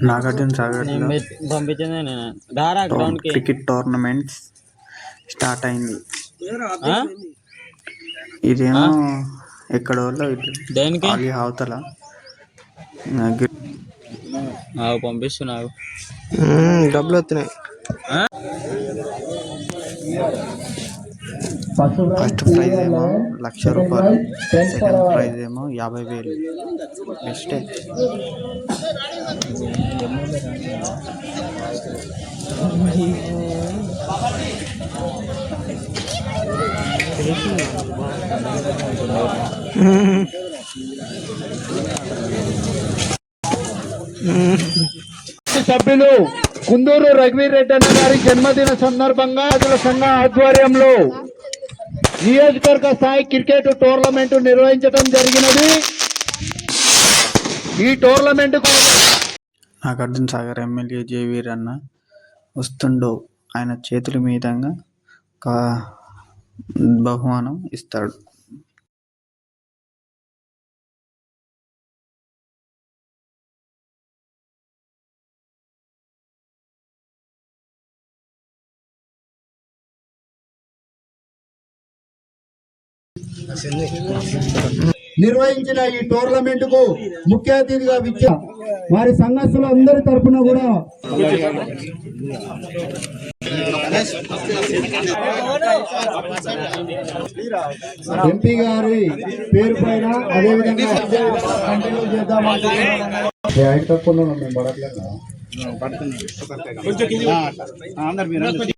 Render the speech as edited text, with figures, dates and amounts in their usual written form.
నాగార్జున సాగర్లో పంపించింది నేను దారా గ్రౌండ్ కి క్రికెట్ టోర్నమెంట్స్ స్టార్ట్ అయింది. ఇదేమో ఎక్కడో దేనికి అది అవతల పంపిస్తున్నావు డబ్బులు వస్తున్నాయి. ఫస్ట్ ప్రైజ్ ఏమో 1,00,000 రూపాయలు, సెకండ్ ప్రైజ్ ఏమో 50,000. బెస్టే. సభ్యులు కుందూరు రఘువీర్ రెడ్డి అన్న గారి జన్మదిన సందర్భంగా సంఘ ఆధ్వర్యంలో నియోజకవర్గ స్థాయి క్రికెట్ టోర్నమెంట్ నిర్వహించడం జరిగినది. ఈ టోర్నమెంట్ నాగార్జున సాగర్ ఎమ్మెల్యే జేవీర్ అన్న వస్తుండో ఆయన చేతుల మీదుగా బహుమానం ఇస్తాడు. నిర్వహించిన ఈ టోర్నమెంట్ కు ముఖ్య అతిథిగా వారి సంఘస్థులు అందరి తరఫున కూడా ఎంపీ గారి పేరు పైన అదేవిధంగా కంటిన్యూ చేద్దాం.